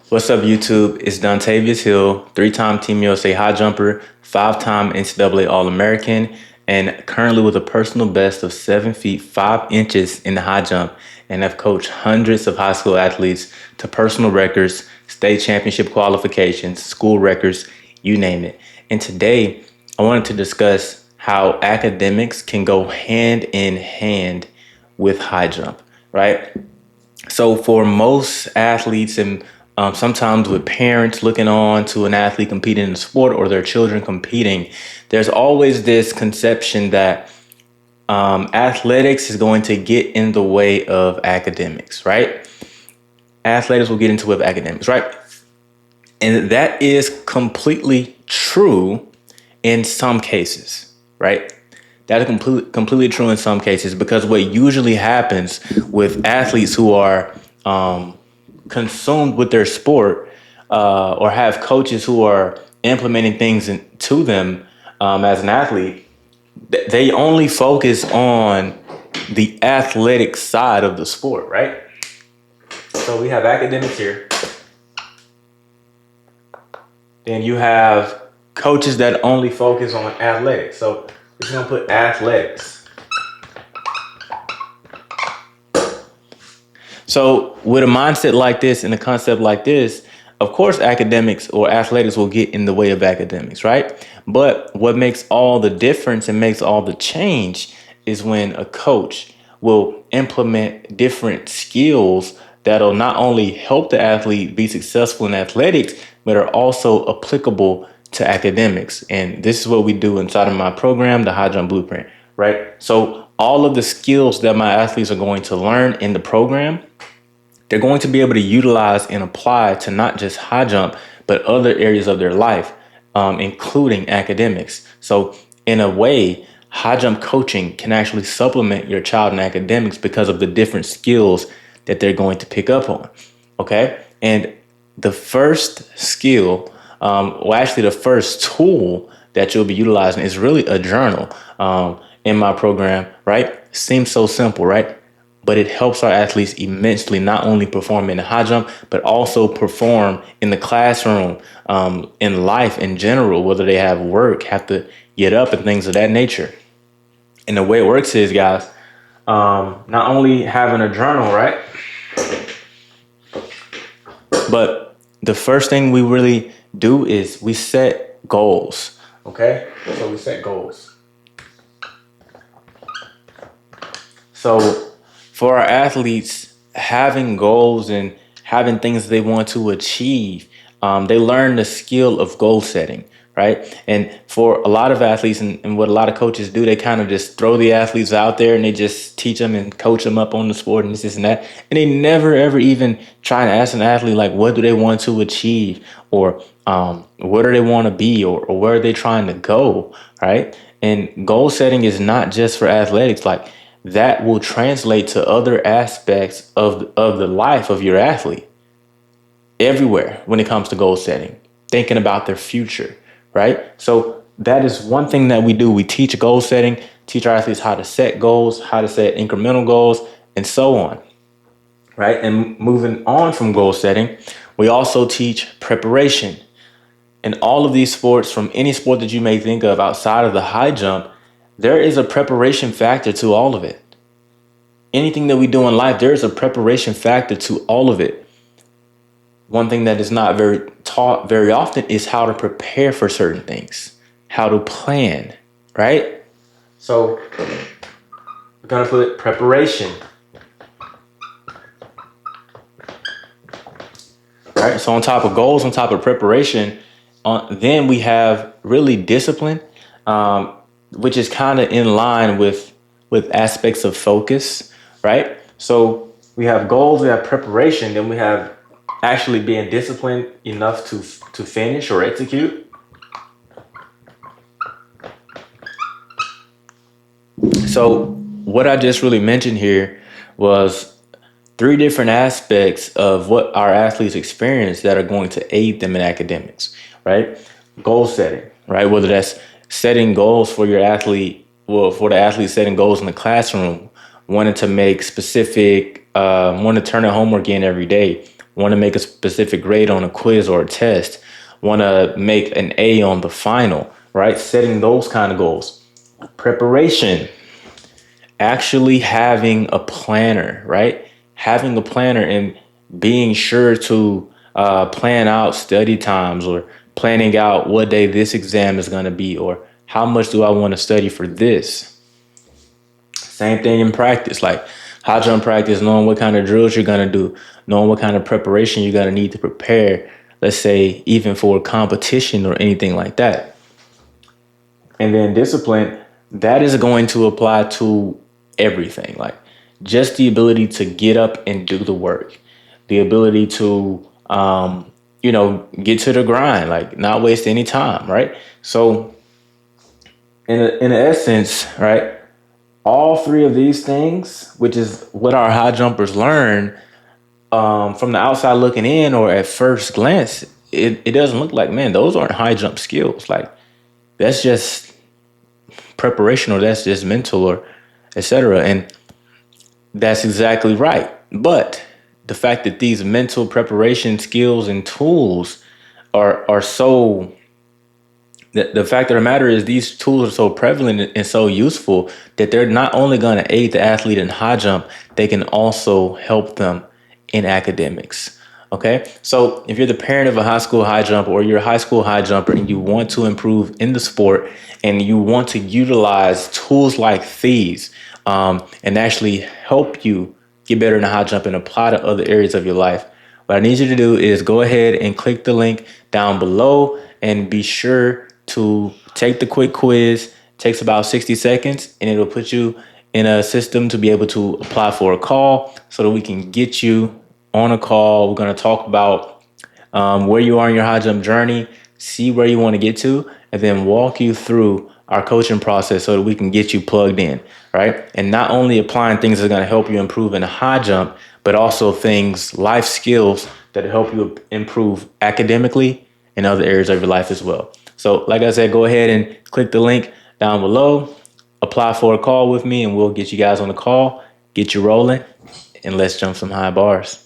What's up, YouTube? It's Dontavious Hill, three-time Team USA high jumper, five-time NCAA All-American, and currently with a personal best of 7 feet 5 inches in the high jump, and have coached hundreds of high school athletes to personal records, state championship qualifications, school records, you name it. And today, I wanted to discuss how academics can go hand in hand with high jump, right? So for most athletes and sometimes with parents looking on to an athlete competing in a sport or their children competing, there's always this conception that athletics is going to get in the way of academics, right? Athletics will get into with academics, right? And that is completely true in some cases, right? That is completely true in some cases, because what usually happens with athletes who are consumed with their sport or have coaches who are implementing things to them as an athlete, they only focus on the athletic side of the sport, right? So we have academics here. Then you have coaches that only focus on athletics. So we're going to put athletics. So with a mindset like this and a concept like this, of course, academics or athletics will get in the way of academics, right? But what makes all the difference and makes all the change is when a coach will implement different skills that'll not only help the athlete be successful in athletics, but are also applicable to academics. And this is what we do inside of my program, the High Jump Blueprint, right? So all of the skills that my athletes are going to learn in the program, they're going to be able to utilize and apply to not just high jump, but other areas of their life, including academics. So in a way, high jump coaching can actually supplement your child in academics because of the different skills that they're going to pick up on, okay? And the first skill, actually the first tool that you'll be utilizing is really a journal in my program, right? Seems so simple, right? But it helps our athletes immensely, not only perform in the high jump, but also perform in the classroom, in life in general, whether they have work, have to get up and things of that nature. And the way it works is, guys, not only having a journal, right? But the first thing we really do is we set goals, okay? So we set goals. So for our athletes, having goals and having things they want to achieve, they learn the skill of goal setting, right? And for a lot of athletes and what a lot of coaches do, they kind of just throw the athletes out there and they just teach them and coach them up on the sport and this and that. And they never, ever even try to ask an athlete, like, what do they want to achieve, or where do they want to be, or where are they trying to go, right? And goal setting is not just for athletics. Like, that will translate to other aspects of the life of your athlete everywhere when it comes to goal setting, thinking about their future, right? So that is one thing that we do. We teach goal setting, teach our athletes how to set goals, how to set incremental goals, and so on, right? And moving on from goal setting, we also teach preparation. In all of these sports, from any sport that you may think of outside of the high jump, there is a preparation factor to all of it. Anything that we do in life, there is a preparation factor to all of it. One thing that is not very taught very often is how to prepare for certain things, how to plan, right? So we're going to put preparation. Right? So on top of goals, on top of preparation, then we have really discipline, which is kind of in line with aspects of focus, right? So we have goals, we have preparation, then we have actually being disciplined enough to finish or execute. So what I just really mentioned here was 3 different aspects of what our athletes experience that are going to aid them in academics, right? Goal setting, right? Whether that's setting goals for your athlete, well, for the athlete setting goals in the classroom, wanting to make specific, want to turn in homework in every day, want to make a specific grade on a quiz or a test, want to make an A on the final, right? Setting those kind of goals. Preparation, actually having a planner, right? Having a planner and being sure to plan out study times, or planning out what day this exam is going to be, or how much do I want to study for this. Same thing in practice, like high jump practice, knowing what kind of drills you're going to do, knowing what kind of preparation you're going to need to prepare, let's say even for a competition or anything like that. And then discipline, that is going to apply to everything, like just the ability to get up and do the work, the ability to, get to the grind, like not waste any time, right? So in essence, right, all three of these things, which is what our high jumpers learn, from the outside looking in or at first glance, it doesn't look like, man, those aren't high jump skills. Like that's just preparation, or that's just mental, or etc. And that's exactly right. But the fact that these mental preparation skills and tools are so, the fact of the matter is these tools are so prevalent and so useful that they're not only going to aid the athlete in high jump, they can also help them in academics. Okay, so if you're the parent of a high school high jumper, or you're a high school high jumper and you want to improve in the sport, and you want to utilize tools like these, and actually help you get better in the high jump and apply to other areas of your life, what I need you to do is go ahead and click the link down below and be sure to take the quick quiz. It takes about 60 seconds and it'll put you in a system to be able to apply for a call so that we can get you on a call. We're going to talk about where you are in your high jump journey, see where you want to get to, and then walk you through our coaching process so that we can get you plugged in, right? And not only applying things that are going to help you improve in a high jump, but also things, life skills that help you improve academically in other areas of your life as well. So like I said, go ahead and click the link down below, apply for a call with me, and we'll get you guys on the call, get you rolling, and let's jump some high bars.